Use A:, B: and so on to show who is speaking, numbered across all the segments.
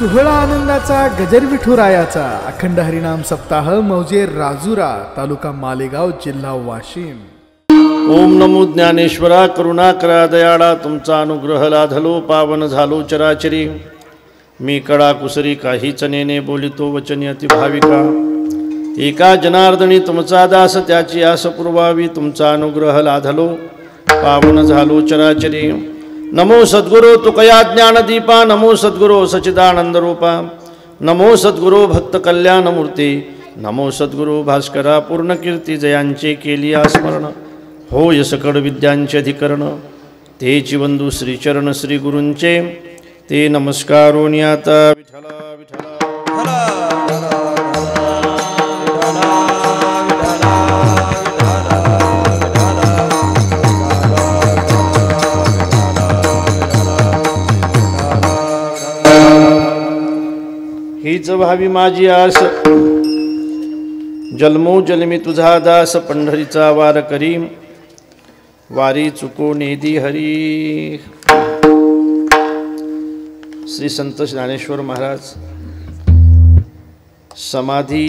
A: सोहळा आनंदाचा गजर विठुरायाचा अखंड हरिनाम सप्ताह मौजे राजुरा तालुका मालेगाव जिल्हा वाशिम।
B: ओम नमो ज्ञानेश्वरा करुणा करा दयाळा तुमचा अनुग्रह लाधलो पावन झालो चराचरी। मी कडा कुसरी काहीच नेने बोलितो वचनी अति भाविका। एका जनार्दनी तुमचा दास त्याची आस पुरवावी तुमचा अनुग्रह लाधलो पावन झालो चराचरी। नमो सद्गुरो तुकया ज्ञानदीपा नमो सद्गुरो सच्चिदानंद रूपा नमो सद्गुरो भक्त कल्याण मूर्ती नमो सद्गुरो भास्करा पूर्ण कीर्ती जयांचे केली स्मरण होय सकळ विद्यांचे अधिकरण तेची बंधू श्रीचरण श्री गुरूंचे ते नमस्कारोनी आता विठला विठला हीच व्हावी माझी आस जन्मो जन्मी तुझा दास पंढरीचा वार करी वारी चुको नेदी हरी। श्री संत ज्ञानेश्वर महाराज समाधी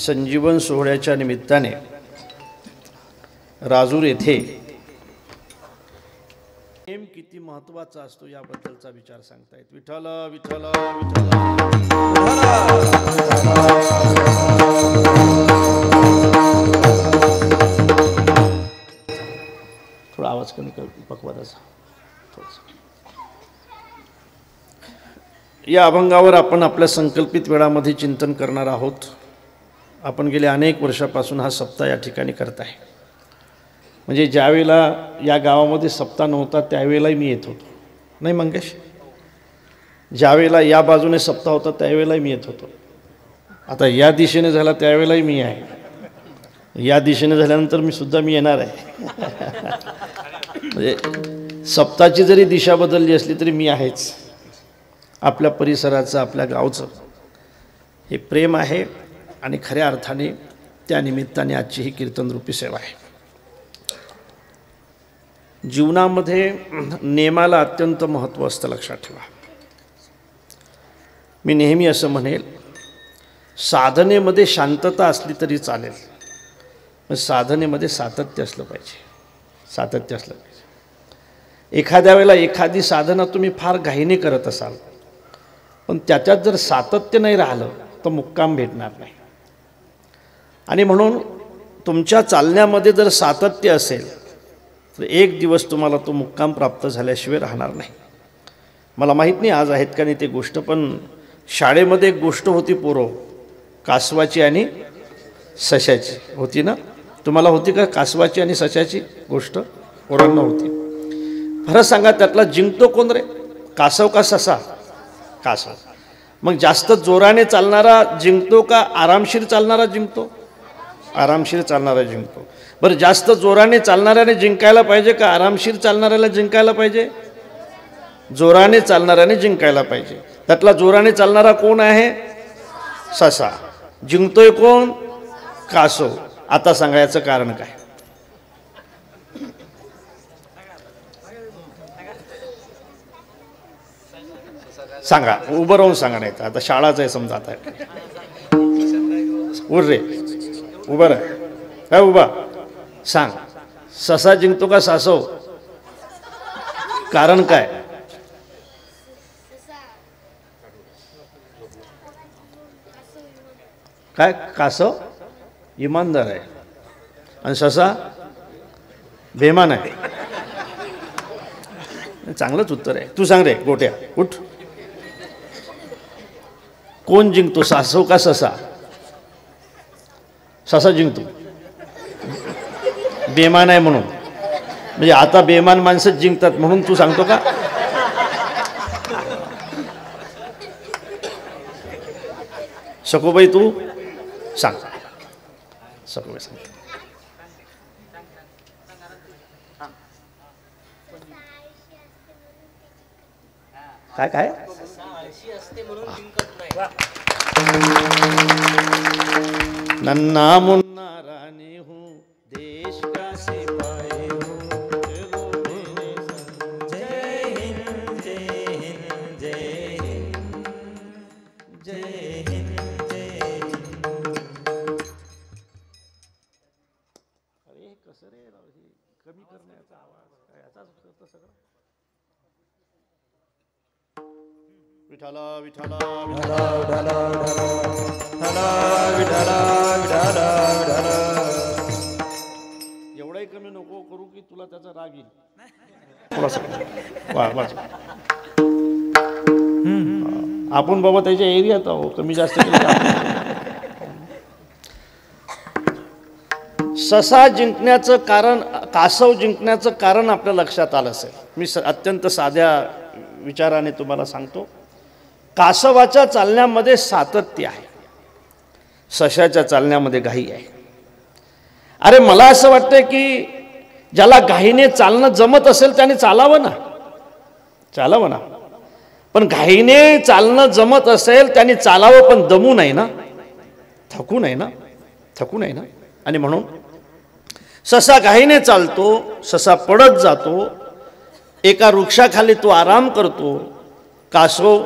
B: संजीवन सोहळ्याच्या निमित्ताने राजूर येथे नेम किती महत्त्वाचा असतो याबद्दलचा विचार सांगतायत। विठ्ठल विठ्ठल थोडा आवाज कमी कर पकवादाचा। या अभंगावर आपण आपल्या संकल्पित वेळामध्ये चिंतन करणार आहोत। आपण गेले अनेक वर्षापासून हा सप्ताह या ठिकाणी करत आहे। म्हणजे ज्यावेळेला या गावामध्ये सप्ताह नव्हता त्यावेळेलाही मी येत होतो, नाही मंगेश? ज्यावेळेला या बाजूने सप्ताह होता त्यावेळेलाही मी येत होतो। आता या दिशेने झाला त्यावेळेलाही मी आहे, या दिशेने झाल्यानंतर मी येणार आहे। म्हणजे सप्ताहाची जरी दिशा बदलली असली तरी मी आहेच। आपल्या परिसराचं आपल्या गावचं हे प्रेम आहे आणि खऱ्या अर्थाने त्या निमित्ताने आजची ही कीर्तनरूपी सेवा आहे। जीवनामध्ये नेमाला अत्यंत महत्त्व असतं, लक्षात ठेवा। मी नेहमी असं म्हणेल, साधनेमध्ये शांतता असली तरी चालेल, पण साधनेमध्ये सातत्य असलं पाहिजे, सातत्य असलं पाहिजे। एखाद्या वेळेला एखादी साधना तुम्ही फार घाईने करत असाल, पण त्याच्यात जर सातत्य नाही राहिलं तर मुक्काम भेटणार नाही। आणि म्हणून तुमच्या चालण्यामध्ये जर सातत्य असेल तर एक दिवस तुम्हाला तो मुक्काम प्राप्त झाल्याशिवाय राहणार नाही। मला माहीत नाही आज आहेत का नाही ते गोष्ट, पण शाळेमध्ये एक गोष्ट होती पोरो, कासवाची आणि सशाची होती ना? तुम्हाला होती का कासवाची आणि सशाची गोष्ट? पोरांना होती। खरं सांगा त्यातला जिंकतो कोण रे, कासव का ससा? कासव। मग जास्त जोराने चालणारा जिंकतो का आरामशीर चालणारा जिंकतो? आरामशीर चालणारा जिंकतो। बरं, जास्त जोराने चालणाऱ्याने जिंकायला पाहिजे का आरामशीर चालणाऱ्याला जिंकायला पाहिजे? जोराने चालणाऱ्याने जिंकायला पाहिजे। त्यातला जोराने चालणारा कोण आहे? ससा। जिंकतोय कोण? कासव। आता सांगायचं कारण काय? सांगा, उभं राहून सांगा, नाही तर आता शाळाच आहे समजा। आता उर रे, उभं राह, काय उभा सांग। ससा जिंकतो का सासव? कारण काय? काय? कासव इमानदार आहे आणि ससा बेमान आहे। चांगलंच उत्तर आहे। तू सांग रे गोट्या, उठ। कोण जिंकतो, सासव का ससा? ससा जिंकतो, बेमान आहे म्हणून। म्हणजे आता बेमान माणसं जिंकतात म्हणून तू सांगतो का? सकोबाई तू सांग, सकोबाई सांग। काय काय? नन्ना मुन्ना रानी हूँ देश का सिपाही हूँ, चलो मेरे संग। जय हिंद जय हिंद जय हिंद। विठ्ठल विठ्ठल एवढाही कमी नको करू की तुला त्याचा राग येईल. आपण बाबा त्याच्या एरियात आहो, कमी जास्त ससा जिंकण्याचं कारण, कासव जिंकण्याचं कारण आपल्या लक्षात आलं असेल. मी अत्यंत साध्या विचाराने तुम्हाला सांगतो. कासवाच्या चालण्यामध्ये सातत्य आहे, सशाच्या चालण्यामध्ये घाई आहे. अरे मला असं वाटतं की ज्याला घाईने चालणं जमत असेल त्याने चालावं ना, चालावं ना. पण घाईने चालणं जमत असेल त्याने चालावं, पण दमू नाही ना, थकू नाही ना, थकू नाही ना. आणि म्हणून ससा घाईने चालतो, ससा पडत जातो, एका वृक्षाखाली तो आराम करतो, कासव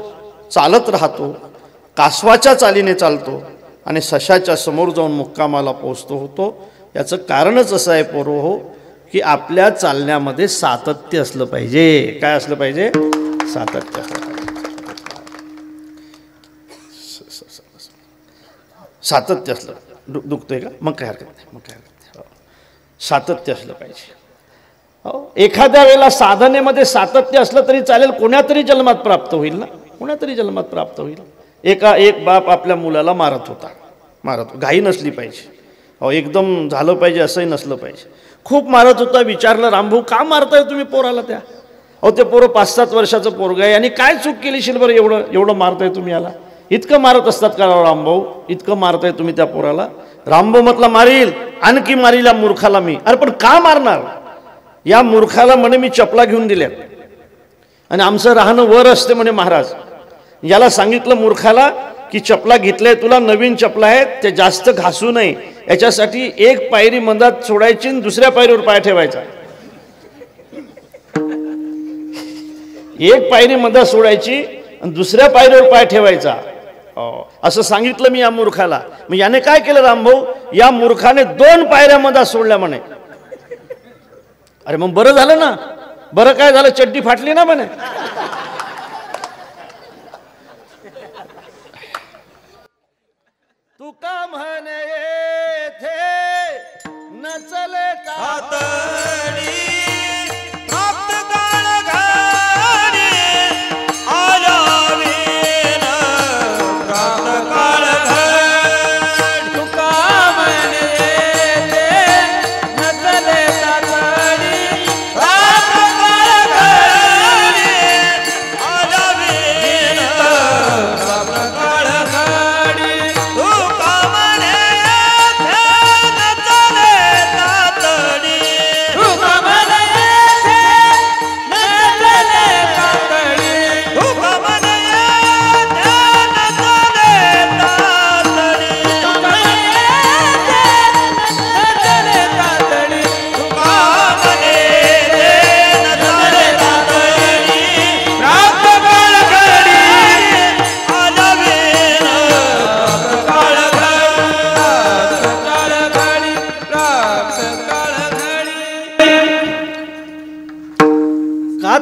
B: चालत राहतो, कासवाच्या चालीने चालतो आणि सशाच्या समोर जाऊन मुक्कामाला पोहोचतो होतो. याचं कारणच असं आहे पोरो हो, की आपल्या चालण्यामध्ये सातत्य असलं पाहिजे. काय असलं पाहिजे? सातत्य असलं पाहिजे. सातत्य असलं. दुखतोय का? मग काय हरकत नाही, मग काय हरकत नाही. सातत्य असलं पाहिजे. एखाद्या वेळेला साधनेमध्ये सातत्य असलं तरी चालेल, कोण्यातरी जन्मात प्राप्त होईल ना, कोण्यातरी जन्मात प्राप्त होईल. एक बाप आपल्या मुलाला मारत होता. घाई नसली पाहिजे, एकदम झालं पाहिजे असंही नसलं पाहिजे. खूप मारत होता. विचारलं, रामभाऊ का मारताय तुम्ही पोराला? त्या ते पोरं 5-7 वर्षाचं पोरग आहे आणि काय चूक केली शिल बरं एवढं मारताय तुम्ही याला? इतकं मारत असतात का रामभाऊ? इतकं मारताय तुम्ही त्या पोराला? रामभाऊ म्हटलं, मारील, आणखी मारील या मूर्खाला मी. अरे पण का मारणार? या मूर्खाला म्हणे मी चपला घेऊन दिल्या आणि आमचं राहणं वर असते म्हणे महाराज. याला सांगितलं मूर्खाला की चपला घेतल्या तुला, नवीन चपला आहेत, ते जास्त घासू नये याच्यासाठी एक पायरी मधात सोडायची आणि दुसऱ्या पायरीवर पाय ठेवायचा. एक पायरी मधात सोडायची आणि दुसऱ्या पायरीवर पाय ठेवायचा, असं सांगितलं मी या मूर्खाला. मग याने काय केलं रामभाऊ? या मूर्खाने 2 पायऱ्या मधात सोडल्या म्हणे. अरे मग बरं झालं ना. बरं काय झालं? चड्डी फाटली ना म्हणे. तुका म्हणे येथे नचले तातडी,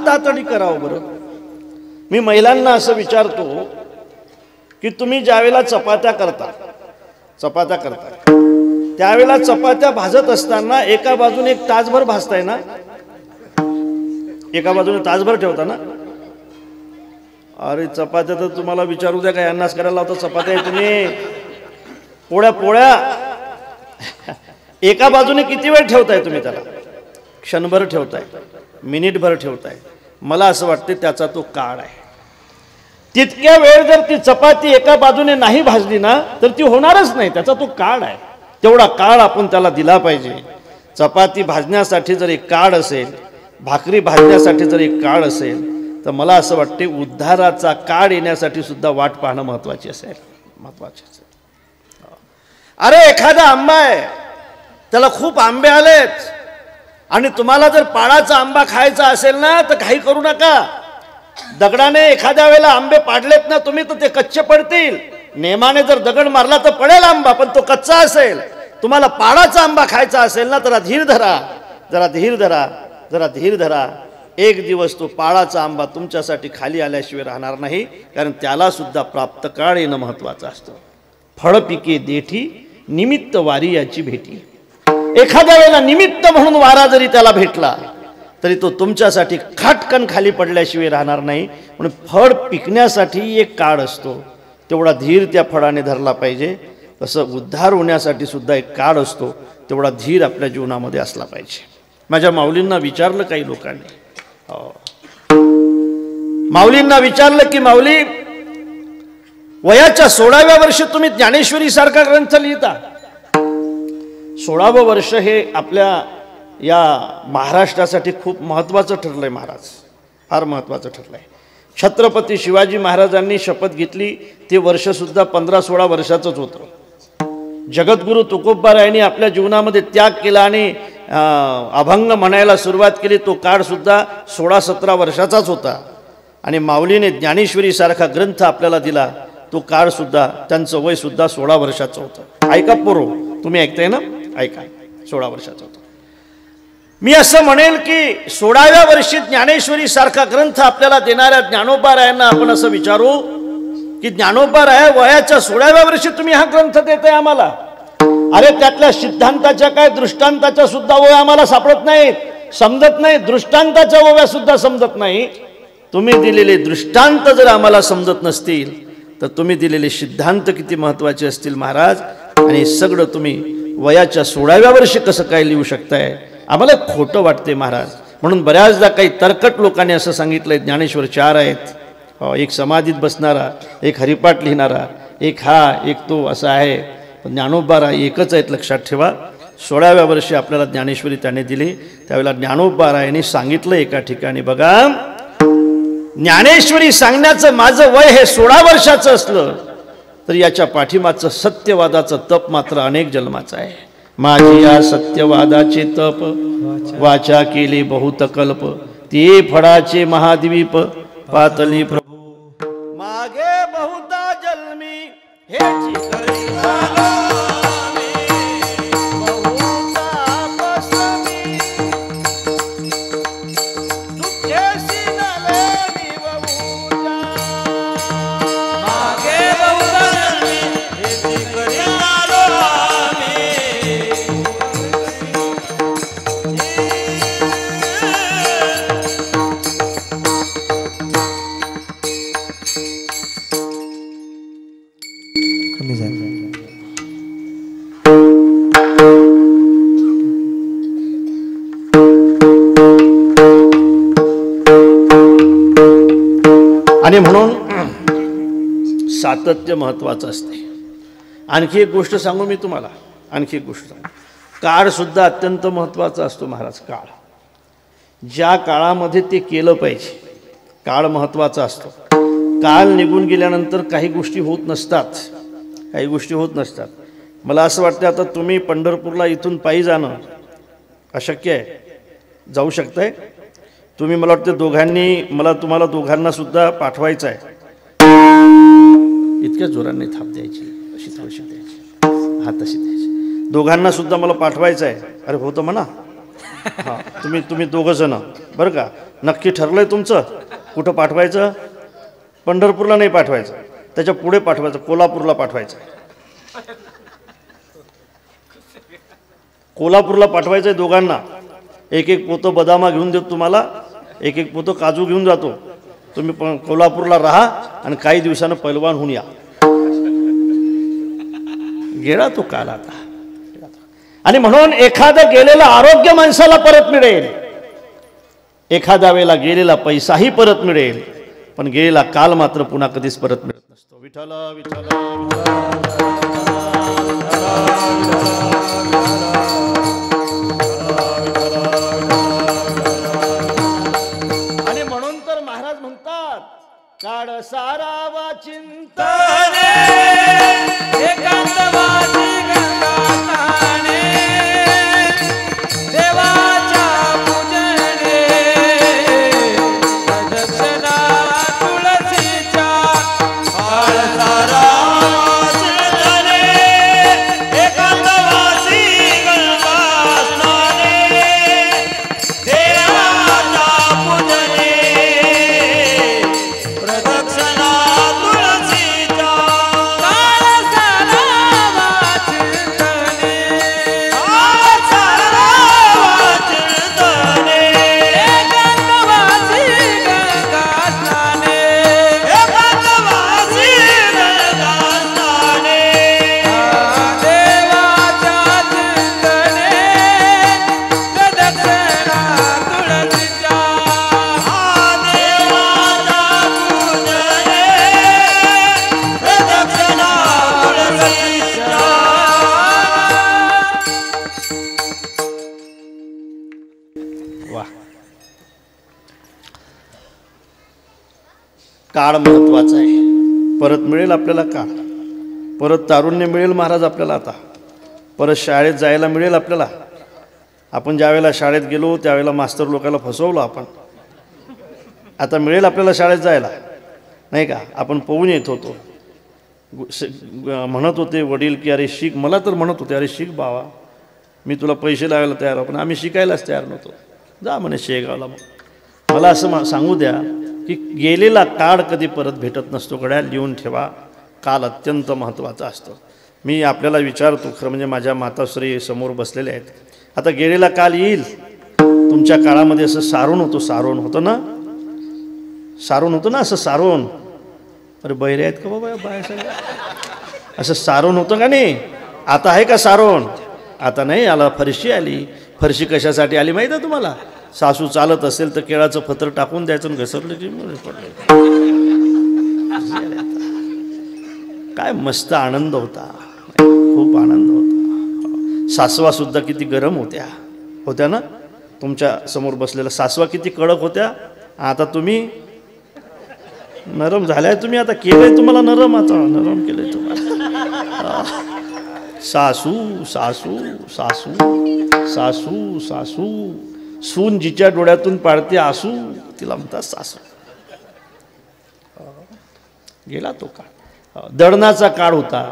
B: तातडी करावं बरं? मी महिलांना असं विचारतो की तुम्ही ज्यावेळेला चपात्या करता त्यावेळेला चपात्या भाजत असताना एका बाजूने एक तासभर भाजताय ना, एका बाजूने तासभर ठेवता ना. अरे चपात्या तर तुम्हाला विचारू द्या का, यांनाच करायला लावता चपात्या तुम्ही. पोळ्या एका बाजूने किती वेळ ठेवताय तुम्ही? त्याला क्षणभर ठेवताय, मिनिटभर ठेवताय. मला असं वाटतं त्याचा तो काळ आहे. तितक्या वेळ जर ती चपाती एका बाजूने नाही भाजली ना तर ती होणारच नाही. त्याचा तो काळ आहे. तेवढा काळ आपण त्याला दिला पाहिजे. चपाती भाजण्यासाठी जर एक काळ असेल, भाकरी भाजण्यासाठी जर एक काळ असेल, तर मला असं वाटते उद्धाराचा काळ येण्यासाठी सुद्धा वाट पाहणं महत्वाची असेल. अरे एखादा आंबा आहे, त्याला खूप आंबे आलेत आणि तुम्हाला जर पाडाचा आंबा खायचा असेल ना तर काही करू नका. दगडाने एखाद्या वेळेला आंबे पाडलेत ना तुम्ही तर ते कच्चे पडतील. नेमाने जर दगड मारला तर पडेल आंबा, पण तो कच्चा असेल. तुम्हाला पाडाचा आंबा खायचा असेल ना तर धीर धरा, जरा धीर धरा, जरा धीर धरा. एक दिवस तो पाळाचा आंबा तुमच्यासाठी खाली आल्याशिवाय राहणार नाही, कारण त्याला सुद्धा प्राप्त काळ येणं महत्त्वाचं असतं. फळ पिके देठी निमित्त वारी याची भेटी. एखाद्या वेळेला निमित्त म्हणून वारा जरी त्याला भेटला तरी तो तुमच्यासाठी खाटकन खाली पडल्याशिवाय राहणार नाही. म्हणून फळ पिकण्यासाठी एक काळ असतो, तेवढा धीर त्या फळाने धरला पाहिजे. तसं उद्धार होण्यासाठी सुद्धा एक काळ असतो, तेवढा धीर आपल्या जीवनामध्ये असला पाहिजे. माझ्या माऊलींना विचारलं काही लोकांनी, माऊलींना विचारलं की माऊली, वयाच्या 16व्या वर्षी तुम्ही ज्ञानेश्वरी सारखा ग्रंथ लिहिता. 16वं वर्ष हे आपल्या या महाराष्ट्रासाठी खूप महत्त्वाचं ठरलंय महाराज, फार महत्त्वाचं ठरलंय. छत्रपती शिवाजी महाराजांनी शपथ घेतली ते वर्षसुद्धा 15-16 वर्षाचंच होतं. जगद्गुरू तुकोबारायांनी आपल्या जीवनामध्ये त्याग केला आणि अभंग म्हणायला सुरुवात केली, तो काळसुद्धा 16-17 वर्षाचाच होता. आणि माऊलीने ज्ञानेश्वरीसारखा ग्रंथ आपल्याला दिला, तो काळसुद्धा, त्यांचं वयसुद्धा 16 वर्षाचं होतं. ऐका पोरो, तुम्ही ऐकताय ना, ऐका, 16 वर्षाचं होतं. मी असं म्हणेल की 16व्या वर्षी ज्ञानेश्वरी सारखा ग्रंथ आपल्याला देणाऱ्या ज्ञानोबारायांना आपण असं विचारू की ज्ञानोबाराय, वयाच्या 16व्या वर्षी तुम्ही हा ग्रंथ देताय आम्हाला. अरे त्यातल्या सिद्धांताच्या काय दृष्टांताच्या सुद्धा ओव्या आम्हाला सापडत नाहीत, समजत नाही. दृष्टांताच्या ओव्या सुद्धा समजत नाही. तुम्ही दिलेले दृष्टांत जर आम्हाला समजत नसतील तर तुम्ही दिलेले सिद्धांत किती महत्त्वाचे असतील महाराज. आणि सगळं तुम्ही वयाच्या 16व्या वर्षी कसं काय लिहू शकताय, आम्हाला खोटं वाटते महाराज. म्हणून बऱ्याचदा काही तरकट लोकांनी असं सांगितलंय, ज्ञानेश्वर 4 आहेत, एक समाधीत बसणारा, एक हरिपाठ लिहिणारा, एक हा, एक तो, असं आहे. पण ज्ञानोबारा एकच आहेत, लक्षात ठेवा. 16व्या वर्षी आपल्याला ज्ञानेश्वरी त्याने दिली. त्यावेळेला ज्ञानोबारायांनी सांगितलं एका ठिकाणी, बघा, ज्ञानेश्वरी सांगण्याचं माझं वय हे 16 वर्षाचं असलं तर याच्या पाठीमागचं सत्यवादाचं तप मात्र अनेक जन्माचं आहे. माझी या सत्यवादाचे तप वाचा केली बहुत कल्प, ते फळाचे महाद्वीप पातली प्रभू. मागे बहुता जन्मी हे आणि म्हणून सातत्य महत्त्वाचं असते. आणखी एक गोष्ट सांगू मी तुम्हाला, आणखी एक गोष्ट सांगू. काळसुद्धा अत्यंत महत्त्वाचा असतो महाराज. काळ, ज्या काळामध्ये ते केलं पाहिजे, काळ महत्त्वाचा असतो. काळ निघून गेल्यानंतर काही गोष्टी होत नसतात, काही गोष्टी होत नसतात. मला असं वाटतं आता तुम्ही पंढरपूरला इथून पायी जाणं अशक्य आहे. जाऊ शकताय तुम्ही? मला वाटतं दोघांनी, मला तुम्हाला दोघांना सुद्धा पाठवायचं आहे. इतक्या जोराने थाप द्यायची, अशी थोडीशी द्यायची, हात तशी द्यायची. दोघांना सुद्धा मला पाठवायचं आहे. अरे होतं म्हणा. हां, तुम्ही दोघं जण बरं का? नक्की ठरलं आहे तुमचं कुठं पाठवायचं? पंढरपूरला नाही पाठवायचं, त्याच्या पुढे पाठवायचं, कोल्हापूरला पाठवायचं. कोल्हापूरला पाठवायचं आहे दोघांना. एक एक पोतं बदामा घेऊन देतो तुम्हाला, एक एक पोतं काजू घेऊन जातो. तुम्ही पण कोल्हापूरला राहा आणि काही दिवसानं पैलवान होऊन या. गेला तो काल आता. आणि म्हणून एखादं गेलेलं आरोग्य माणसाला परत मिळेल, एखाद्या वेळेला गेलेला पैसाही परत मिळेल, पण गेलेला काल मात्र पुन्हा कधीच परत मिळत नसतो. विठ्ठल विठ्ठल. काळ सारावा चिंतने एकांतवासी गंगाताने, देवाच्या पूजने प्रदक्षिणा तुळशीच्या. काळ सारावा चिंतने एकांतवासी गंगाताने, देवाच्या पूजने काळ महत्त्वाचा आहे. परत मिळेल आपल्याला काळ, परत तारुण्य मिळेल महाराज आपल्याला. आता परत शाळेत जायला मिळेल आपल्याला. आपण ज्या वेळेला शाळेत गेलो त्यावेळेला मास्तर लोकांना फसवलं आपण. आता मिळेल आपल्याला शाळेत जायला, नाही का? आपण पोहून येत होतो. म्हणत होते वडील की अरे शिक, मला तर म्हणत होते अरे शिक बाबा, मी तुला पैसे लावायला तयार, पण आम्ही शिकायलाच तयार नव्हतो. जा म्हणे शेगावला. मग मला असं सांगू द्या की गेलेला काळ कधी परत भेटत नसतो. गड्या लिहून ठेवा, काल अत्यंत महत्त्वाचा असतो. मी आपल्याला विचारतो, खरं म्हणजे माझ्या माताश्री समोर बसलेले आहेत. आता गेलेला काल येईल, तुमच्या काळामध्ये असं सारोन होतं, सारोन होतं ना, सारोन होतं ना, असं सारोन. अरे बहिरे आहेत का बाबा बाय सगळं? असं सारोन होतं का नाही? आता आहे का सारोन? आता नाही आला. फरशी आली. फरशी कशासाठी आली माहीत आहे तुम्हाला? सासू चालत असेल तर केळाचं पत्र टाकून द्यायचं आणि घसरलं की पडलं. काय मस्त आनंद होता, खूप आनंद होता. सासवा सुद्धा किती गरम होत्या ना. तुमच्या समोर बसलेल्या सासवा किती कडक होत्या. आता तुम्ही नरम झालाय. तुम्ही आता केलंय तुम्हाला नरम, आता नरम केलंय तुम्हाला. सासू सासू सासू सासू सासू, सून जिच्या डोळ्यातून पाडते आसू, तिला म्हणतात सासू. गेला तो काळ. दळणाचा काळ होता,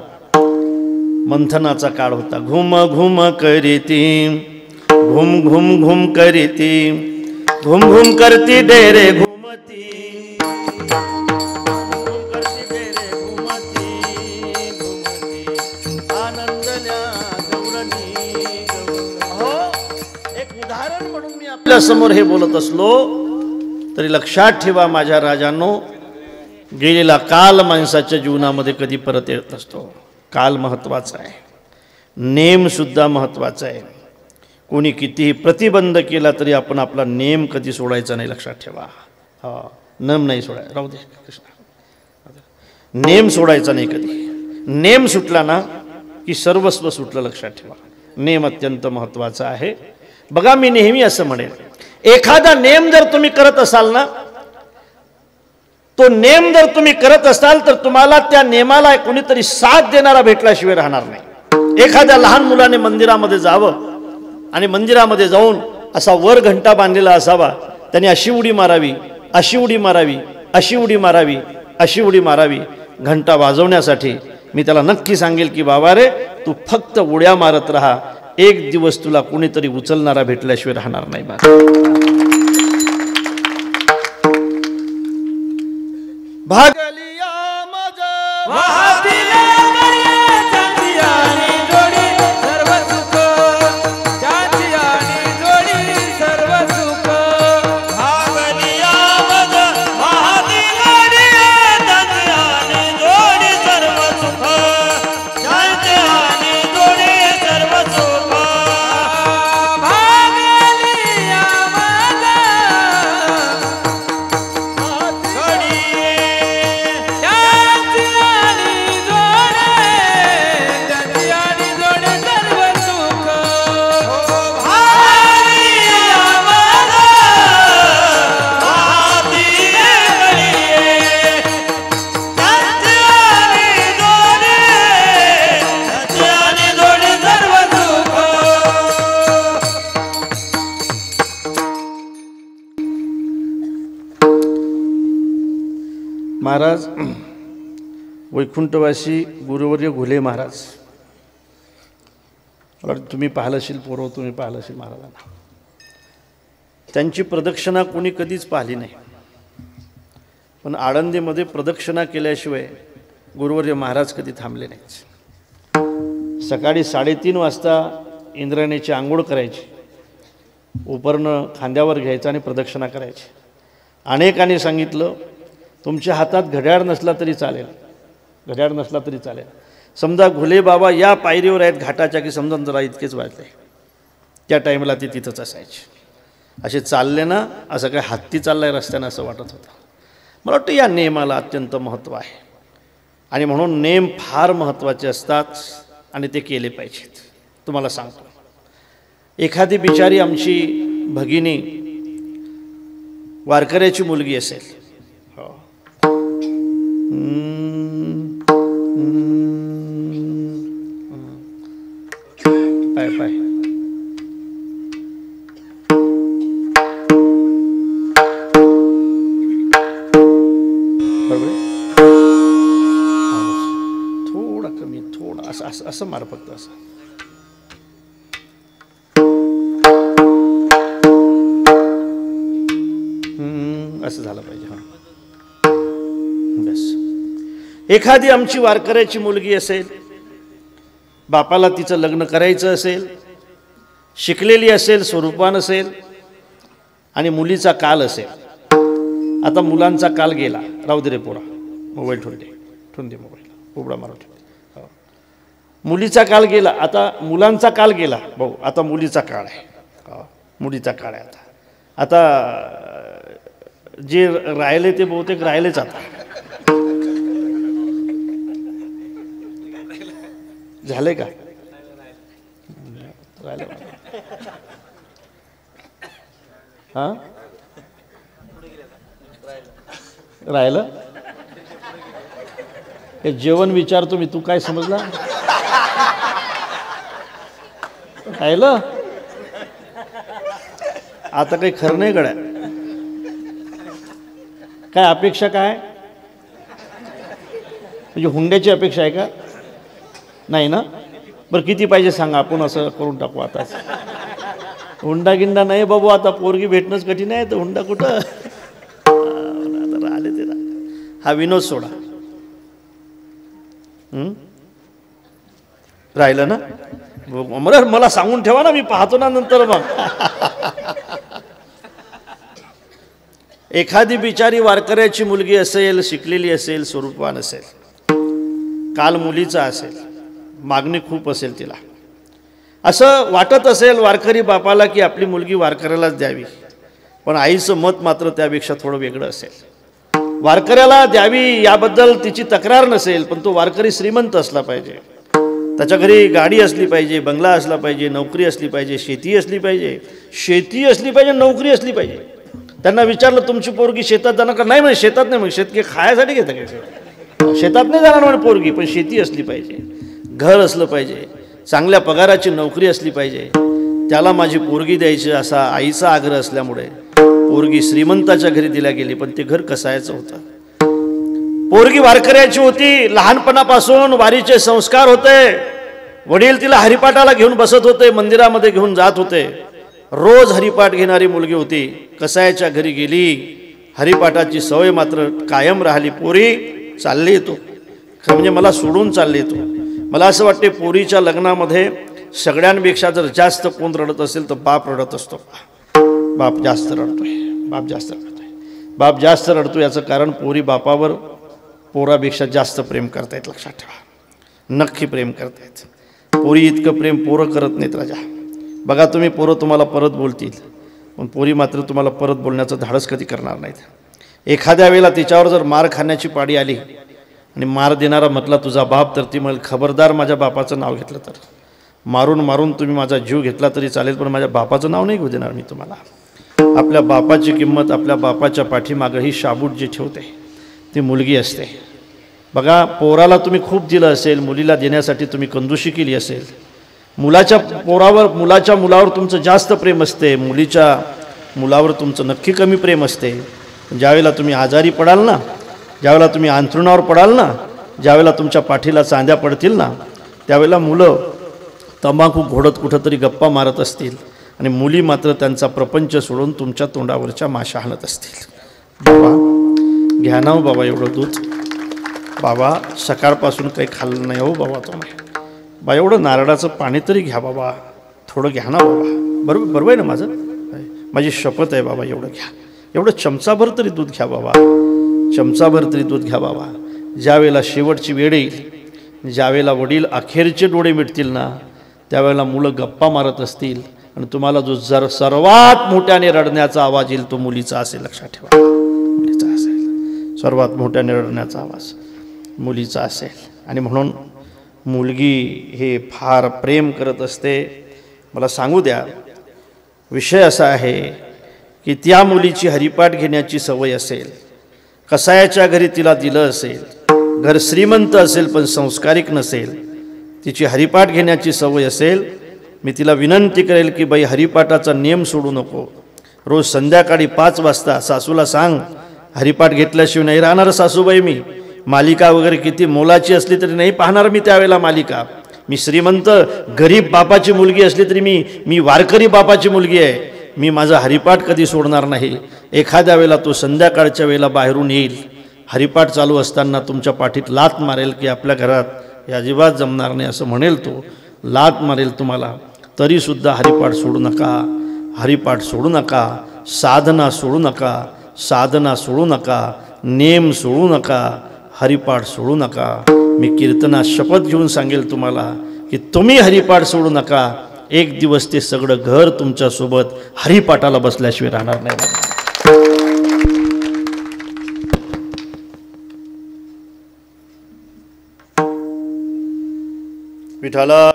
B: मंथनाचा काळ होता. घुम घुम करीती, घुम घुम घुम करीती, घुम घुम करती डेरे घुमती, आपल्या समोर हे बोलत असलो तरी लक्षात ठेवा माझ्या राजांनो, गेलेला काल माणसाच्या जीवनामध्ये कधी परत येत नसतो. काल महत्त्वाचा आहे, नेम सुद्धा महत्त्वाचा आहे. कोणी कितीही प्रतिबंध केला तरी आपण आपला नेम कधी सोडायचा नाही, लक्षात ठेवा. हा, नेम नाही सोडायचा, राहू दे कृष्णा, नेम सोडायचा नाही कधी. नेम सुटला ना की सर्वस्व सुटलं, लक्षात ठेवा. नेम अत्यंत महत्त्वाचा आहे. बघा मी नेहमी असं म्हणेन, एखादा नेम जर तुम्ही करत असाल ना, तो नेम जर तुम्ही करत असाल तर तुम्हाला त्या नेमाला कोणीतरी साथ देणारा भेटल्याशिवाय राहणार नाही. एखाद्या लहान मुलाने मंदिरामध्ये जावं आणि मंदिरामध्ये जाऊन असा वर घंटा बांधलेला असावा, त्याने अशी उडी मारावी, अशी उडी मारावी, अशी उडी मारावी, अशी उडी मारावी. घंटा वाजवण्यासाठी मी त्याला नक्की सांगेल की बाबा रे, तू फक्त उड्या मारत राहा, एक दिवस तुला कोणीतरी उचलणारा भेटल्याशिवाय राहणार नाही. भागलिया महाराज, वैकुंठवासी गुरुवर्य घुले महाराज, तुम्ही पाहिलं असेल पोरं, तुम्ही पाहिलं असेल महाराजांना. त्यांची प्रदक्षिणा कोणी कधीच पाहिली नाही, पण आळंदीमध्ये प्रदक्षिणा केल्याशिवाय गुरुवर्य महाराज कधी थांबले नाहीत. सकाळी 3:30 वाजता इंद्रायणीची आंघोळ करायची, उपरणं खांद्यावर घ्यायचं आणि प्रदक्षिणा करायची. अनेकांनी सांगितलं तुमच्या हातात घड्याळ नसला तरी चालेल, घड्याळ नसला तरी चालेल. समजा घुले बाबा या पायरीवर आहेत घाटाच्या की समजा जरा इतकेच वाजले, त्या टाईमला ते तिथंच असायचे. असे चालले ना, असं काय हत्ती चाललाय रस्त्यानं असं वाटत होतं. मला वाटतं या नेमाला अत्यंत महत्त्व आहे आणि म्हणून नेम फार महत्त्वाचे असतात आणि ते केले पाहिजेत. तुम्हाला सांगतो, एखादी बिचारी आमची भगिनी वारकऱ्याची मुलगी असेल, पाय पाय थोडा कमी, थोडा असं असं असं मार फक्त असं. असं झालं पाहिजे. हां बस. एखादी आमची वारकऱ्याची मुलगी असेल, बापाला तिचं लग्न करायचं असेल, शिकलेली असेल, स्वरूपान असेल आणि मुलीचा काल असेल. आता मुलांचा काल गेला, राहू दे रे पोरा, मोबाईल ठेवून दे मोबाईल, उबडा मारून ठेवते. मुलीचा काल गेला, आता मुलांचा काल गेला भाऊ, आता मुलीचा काळ आहे. मुलीचा काळ आहे. आता जे राहिले ते बहुतेक राहिलेच. आता झाले का? राहिले. हां राहिलं. हे जेवण विचारतो मी, तू काय समजला? राहिलं. आता काही खरं नाही गड्या. काय अपेक्षा काय? म्हणजे हुंड्याची अपेक्षा आहे का? नाही ना. बरं किती पाहिजे सांगा, आपण असं करून टाकू. आता हुंडा गिंडा नाही बाबू, आता पोरगी भेटणंच कठीण आहे, तर हुंडा कुठं. आता राहिले ते. हा विनोद सोडा. राहिलं ना. मला सांगून ठेवा ना, मी पाहतो ना नंतर. मग एखादी बिचारी वारकऱ्याची मुलगी असेल, शिकलेली असेल, स्वरूपवान असेल, काल मुलीचा असेल, मागणी खूप असेल तिला, असं वाटत असेल वारकरी बापाला की आपली मुलगी वारकऱ्यालाच द्यावी, पण आईचं मत मात्र त्यापेक्षा थोडं वेगळं असेल. वारकऱ्याला द्यावी याबद्दल तिची तक्रार नसेल, पण तो वारकरी श्रीमंत असला पाहिजे, त्याच्या घरी गाडी असली पाहिजे, बंगला असला पाहिजे, नोकरी असली पाहिजे, शेती असली पाहिजे, नोकरी असली पाहिजे. त्यांना विचारलं तुमची पोरगी शेतात जाणार का? नाही म्हणे शेतात नाही, मग शेतकी खायसाठी घेतं का? शेतात नाही जाणार म्हणे पोरगी, पण शेती असली पाहिजे, घर असलं पाहिजे, चांगल्या पगाराची नोकरी असली पाहिजे, त्याला माझी पोरगी द्यायची असा आईचा आग्रह असल्यामुळे पोरगी श्रीमंताच्या घरी दिल्या गेली. पण ते घर कसायचं होतं. पोरगी वारकऱ्याची होती, लहानपणापासून वारीचे संस्कार होते. वडील तिला हरिपाठाला घेऊन बसत होते, मंदिरामध्ये घेऊन जात होते. रोज हरिपाठ घेणारी मुलगी होती. कसायच्या घरी गेली, हरिपाठाची सवय मात्र कायम राहिली. पोरी चालली येतो, म्हणजे मला सोडून चालली येतो. मला असं वाटते पोरीच्या लग्नामध्ये सगळ्यांपेक्षा जर जास्त कोण रडत असेल तर बाप रडत असतो. बाप जास्त रडतोय, बाप जास्त रडतो. याचं कारण पोरी बापावर पोरापेक्षा जास्त प्रेम करतायत. लक्षात ठेवा, नक्की प्रेम करतायत. पोरी इतकं प्रेम पोरं करत नाहीत राजा. बघा तुम्ही, पोरं तुम्हाला परत बोलतील, पण पोरी मात्र तुम्हाला परत बोलण्याचं धाडस कधी करणार नाहीत. एखाद्या वेळेला तिच्यावर जर मार खाण्याची पाळी आली आणि मार देणारा म्हटला तुझा बाप, तर ती म्हणाल खबरदार माझ्या बापाचं नाव घेतलं तर मारून मारून तुम्ही माझा जीव घेतला तरी चालेल, पण माझ्या बापाचं नाव नाही घेऊ देणार मी तुम्हाला. आपल्या बापाची किंमत, आपल्या बापाच्या पाठीमागं ही शाबूट जी ठेवते ती मुलगी असते. बघा, पोराला तुम्ही खूप दिलं असेल, मुलीला देण्यासाठी तुम्ही कंजूशी केली असेल. मुलाच्या मुलावर तुमचं जास्त प्रेम असते, मुलीच्या मुलावर तुमचं नक्की कमी प्रेम असते. ज्यावेळेला तुम्ही आजारी पडाल ना, ज्यावेळेला तुम्ही अंथरुणावर पडाल ना, ज्यावेळेला तुमच्या पाठीला चांद्या पडतील ना, त्यावेळेला मुलं तंबाखू घोडत कुठंतरी गप्पा मारत असतील आणि मुली मात्र त्यांचा प्रपंच सोडून तुमच्या तोंडावरच्या माशा हाणत असतील. बाबा घ्या ना हो बाबा एवढं दूध. बाबा सकाळपासून काही खाल्लं नाही हो बाबा तुम्ही. बा एवढं नारळाचं पाणी तरी घ्या बाबा, थोडं घ्या ना बाबा. बरोबर आहे ना माझी शपथ आहे बाबा, एवढं घ्या, एवढं चमचाभर तरी दूध घ्या बाबा, चमचाभर तरी दूध घ्या बाबा. ज्यावेळेला शेवटची वेळ येईल, ज्यावेळेला वडील अखेरचे डोळे मिटतील ना, त्यावेळेला मुलं गप्पा मारत असतील आणि तुम्हाला जो जर सर्वात मोठ्याने रडण्याचा आवाज येईल तो मुलीचा असेल. लक्षात ठेवा, मुलीचा असेल. सर्वात मोठ्याने रडण्याचा आवाज मुलीचा असेल. आणि म्हणून मुलगी हे फार प्रेम करत असते. मला सांगू द्या, विषय असा आहे की त्या मुलीची हरिपाठ घेण्याची सवय असेल, कसायाच्या घरी तिला दिलं असेल, घर श्रीमंत असेल पण संस्कारिक नसेल, तिची हरिपाठ घेण्याची सवय असेल, मी तिला विनंती करेल की बाई हरिपाठाचा नियम सोडू नको. रोज संध्याकाळी 5 वाजता सासूला सांग, हरिपाठ घेतल्याशिवाय नाही राहणार सासूबाई मी. मालिका वगैरे किती मोलाची असली तरी नाही पाहणार मी त्यावेळेला मालिका. मी श्रीमंत गरीब बापाची मुलगी असली तरी मी वारकरी बापाची मुलगी आहे. मी माझा हरिपाठ कधी सोडणार नाही. एखाद्या वेळेला तो संध्याकाळच्या वेळेला बाहेरून येईल, हरिपाठ चालू असताना तुमच्या पाठीत लात मारेल की आपल्या घरात हे अजिबात जमणार नाही असं म्हणेल, तो लात मारेल तुम्हाला, तरीसुद्धा हरिपाठ सोडू नका. हरिपाठ सोडू नका, साधना सोडू नका, साधना सोडू नका, नेम सोडू नका, हरिपाठ सोडू नका. मी कीर्तना शपथ घेऊन सांगेल तुम्हाला की तुम्ही हरिपाठ सोडू नका. एक दिवस ते सगळं घर तुमच्यासोबत हरिपाठाला बसल्याशिवाय राहणार नाही. विठाला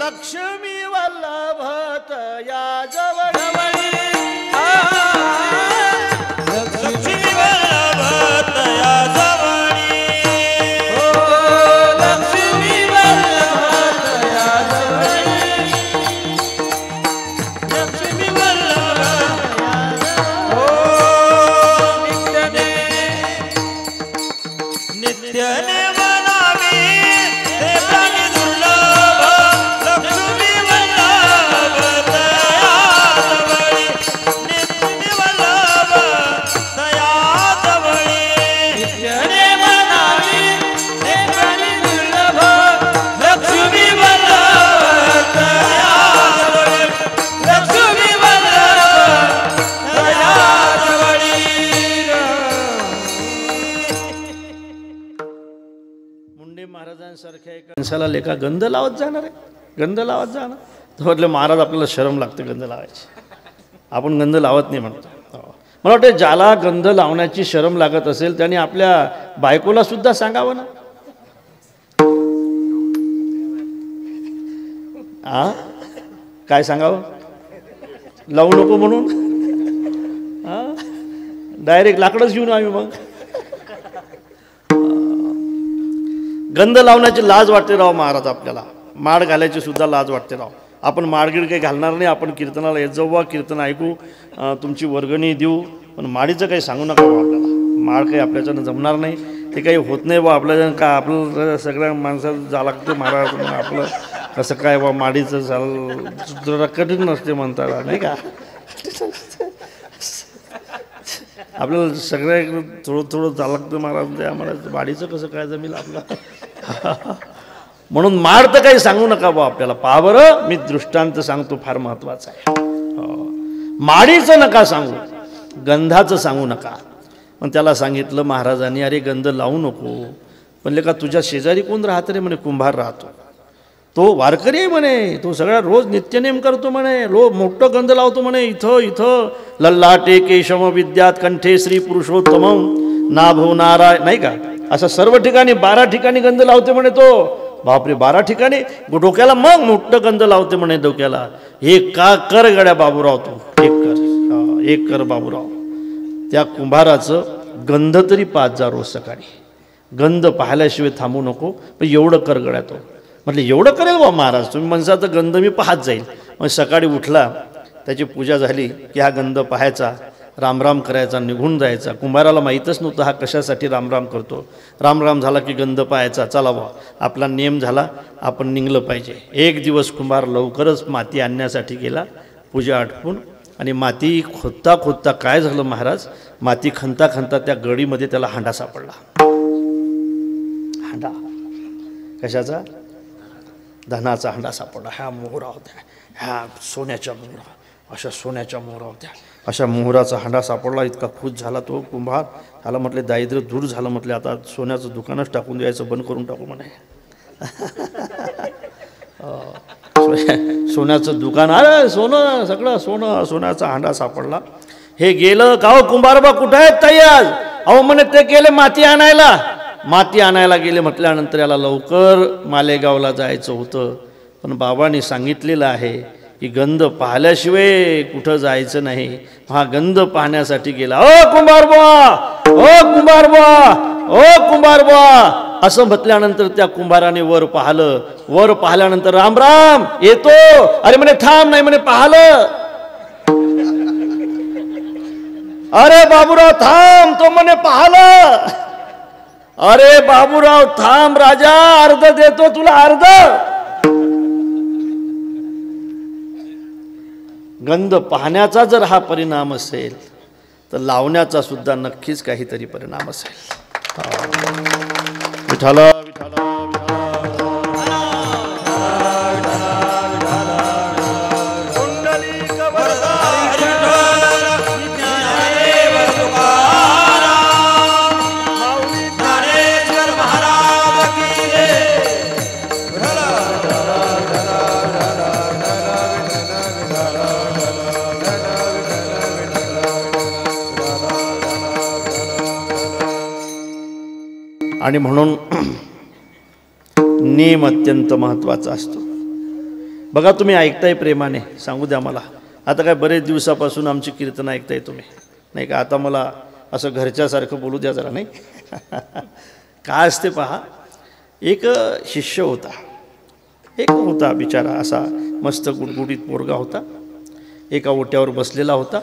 B: लक्ष्मी वल्लभत या जवळवळी, लक्ष्मी वल्लभत या जवळी, लक्ष्मी वल्लभत या जवळी, लक्ष्मी वल्लभत नित्यने मनावी हे प्राणी दुर्लभ, लक्ष्मी वल्लभ दया जवळी, नित्य वल्लभ दया जवळी, नित्यने मनावी हे प्राणी दुर्लभ, लक्ष्मी वल्लभ दया जवळी, लक्ष्मी वल्लभ दया जवळी. मुंडे महाराजांसारख्या एका माणसाला लेखा गंध लावत जाणार आहे, गंध लावत जाणार. तर म्हटलं महाराज आपल्याला शरम लागते गंध लावायची, आपण गंध लावत नाही म्हणतो. मला वाटतं ज्याला गंध लावण्याची शरम लागत असेल त्याने आपल्या बायकोला सुद्धा सांगावं ना. काय सांगावं, लावू नको म्हणून. डायरेक्ट लाकडच घेऊन आम्ही मग. गंध लावण्याची लाज वाटते राव महाराज आपल्याला, माळ घालायची सुद्धा लाज वाटते राव. आपण माळगीड काही घालणार नाही, आपण कीर्तनाला येत जाऊ, कीर्तन ऐकू, तुमची वर्गणी देऊ, पण माळीचं काही सांगू नका बा आपल्याला. माळ काही आपल्याच्यानं जमणार नाही, ते काही होत नाही बा आपल्याच्यानं. का आपलं सगळ्या माणसाला जा लागतं महाराज, आपलं कसं काय बा माळीचं जरा कठीण नसते म्हणतात नाही का. आपल्याला सगळ्या थोडं थोडं जा लागतं महाराज, त्या महाराज माळीचं कसं काय जमेल आपलं. म्हणून माळ तर काही सांगू नका बा आपल्याला. पहा बरं, मी दृष्टांत सांगतो, फार महत्वाचा आहे. माळीचं नका सांगू, गंधाचं सांगू नका. पण त्याला सांगितलं महाराजांनी, अरे गंध लावू नको. म्हणले का तुझ्या शेजारी कोण राहत रे? म्हणे कुंभार राहतो, तो वारकरी आहे म्हणे, तो सगळ्या रोज नित्यनेम करतो म्हणे, मोठं गंध लावतो म्हणे. इथं इथं लल्लाटे केशव विद्यात कंठे श्री पुरुषोत्तमम नाभो नारायण, नाही का, असं सर्व ठिकाणी 12 ठिकाणी गंध लावते म्हणे तो. बापरे, 12 ठिकाणी डोक्याला मग मोठं गंध लावते म्हणे डोक्याला. हे का कर गड्या बाबूराव, तू एक कर बाबूराव. त्या कुंभाराचं गंध तरी 5 जा रोज सकाळी. गंध पाहिल्याशिवाय थांबू नको, पण एवढं कर गड्या तो. म्हटलं एवढं करेल बा महाराज, तुम्ही म्हणसा तर गंध मी पाहत जाईल. मग सकाळी उठला, त्याची पूजा झाली की हा गंध पाहायचा, रामराम करायचा, निघून जायचा. कुंभाराला माहीतच नव्हतं हा कशासाठी रामराम करतो. रामराम झाला की गंध पाहायचा, चला बा आपला नियम झाला, आपण निघलं पाहिजे. एक दिवस कुंभार लवकरच माती आणण्यासाठी गेला, पूजा आटपून. आणि माती खोदता खोदता काय झालं महाराज, माती खणता खणता त्या गडीमध्ये त्याला हांडा सापडला. हांडा कशाचा? धनाचा हांडा सापडला. ह्या मोहरा होत्या, ह्या सोन्याच्या मोहरा, अशा सोन्याच्या मोहरा होत्या. अशा मोहराचा हांडा सापडला. इतका खुश झाला तो कुंभार. त्याला म्हटले दारिद्र्य दूर झालं, म्हटले आता सोन्याचं दुकानच टाकून द्यायचं, बंद करून टाकू म्हणे. सोन्याचं दुकान, अरे सोनं, सगळं सोनं, सोन्याचा हांडा सापडला. हे गेलं का हो कुंभारबा, कुठं आहेत ताई आज? अहो म्हणे ते गेले माती आणायला. माती आणायला गेले म्हटल्यानंतर याला लवकर मालेगावला जायचं होतं. पण बाबांनी सांगितलेलं आहे की गंध पाहिल्याशिवाय कुठं जायचं नाही. हा गंध पाहण्यासाठी गेला. ओ कुंभारबुवा, ओ कुंभारबुवा, ओ कुंभारबुवा असं म्हटल्यानंतर त्या कुंभाराने वर पाहिलं. वर पाहिल्यानंतर राम राम येतो. अरे म्हणे थांब, नाही म्हणे पाहिलं. अरे बाबूराव थांब, तो म्हणे पाहिलं. अरे बाबूराव थांब राजा, अर्ध देतो तुला, अर्ध. गंध पाहण्याचा जर हा परिणाम असेल तर लावण्याचा सुद्धा नक्कीच काहीतरी परिणाम असेल. विठाला विठाला आणि म्हणून नेम अत्यंत महत्त्वाचा असतो. बघा तुम्ही ऐकताय प्रेमाने, सांगू द्या मला. आता काय बरेच दिवसापासून आमची कीर्तन ऐकताय तुम्ही, नाही का? आता मला असं घरच्यासारखं बोलू द्या जरा, नाही? काय असते पहा, एक शिष्य होता, एक होता बिचारा असा मस्त गुटगुटीत पोरगा होता. एका ओट्यावर बसलेला होता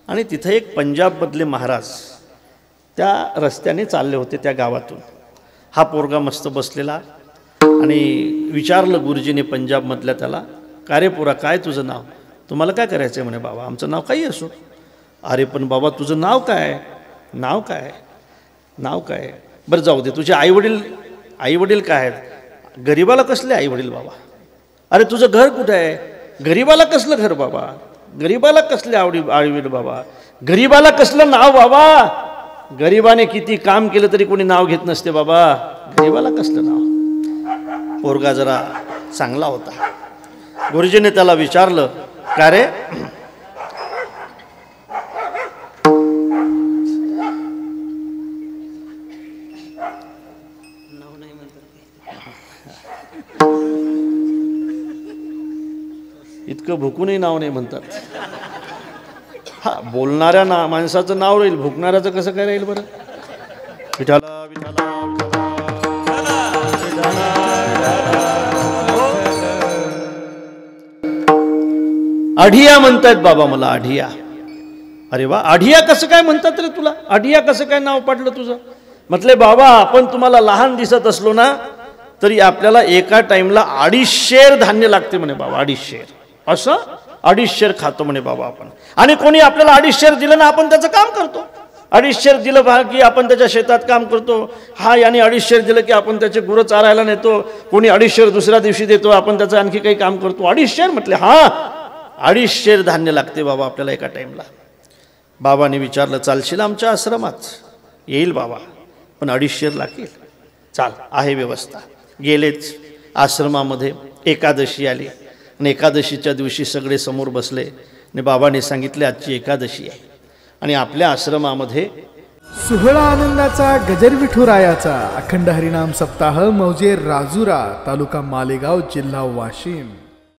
B: आणि तिथं एक पंजाबमधले महाराज त्या रस्त्याने चालले होते त्या गावातून. हा पोरगा मस्त बसलेला आणि विचारलं गुरुजीने पंजाबमधल्या त्याला, का रे पोरा काय तुझं नाव? तुम्हाला काय करायचं आहे? म्हणे बाबा आमचं नाव काही असो. अरे पण बाबा तुझं नाव काय? नाव काय? नाव काय? बरं जाऊ दे, तुझे आईवडील काय आहेत? गरीबाला कसले आईवडील बाबा? अरे तुझं घर कुठं आहे? गरीबाला कसलं घर बाबा? गरीबाला कसले आईवडील बाबा? गरीबाला कसलं नाव बाबा? गरीबाने किती काम केलं तरी कोणी नाव घेत नसते बाबा, गरीबाला कसलं नाव? पोरगा जरा चांगला होता. गुरुजीने त्याला विचारलं, का रे? इतकं भुकूनही नाव नाही म्हणतात. हा, बोलणाऱ्या माणसाचं नाव राहील, भुकणाऱ्याचं कसं काय राहील बरं? विठाला विठाला आढिया म्हणतायत बाबा मला, आढिया. अरे वा, आढिया कसं काय म्हणतात रे तुला? आढिया कसं काय नाव पडलं तुझं? म्हटले बाबा आपण तुम्हाला लहान दिसत असलो ना तरी आपल्याला एका टाइमला 2.5 शेर धान्य लागते म्हणे बाबा. 2.5 शेर, असं 2.5 शेर खातो म्हणे बाबा आपण. आणि कोणी आपल्याला 2.5 शेर दिलं ना आपण त्याचं काम करतो. 2.5 शेर दिलं की आपण त्याच्या शेतात काम करतो. हा, याने 2.5 शेर दिलं की आपण त्याचे गुरं चारायला नेतो. कोणी 2.5 शेर दुसऱ्या दिवशी देतो, आपण त्याचं आणखी काही काम करतो. 2.5 शेर म्हटले, हा 2.5 शेर धान्य लागते बाबा आपल्याला एका टाइमला. बाबाने विचारलं, चालशील आमच्या आश्रमात? येईल बाबा, पण 2.5 शेर लागतील. चाल, आहे व्यवस्था. गेलेच आश्रमामध्ये. एकादशी आली आणि एकादशीच्या दिवशी सगळे समोर बसले आणि बाबांनी सांगितले आजची एकादशी आहे आणि आपल्या आश्रमामध्ये
A: सोहळा आनंदाचा गजर विठुरायाचा अखंड हरिनाम सप्ताह मौजे राजुरा, तालुका मालेगाव, जिल्हा वाशिम.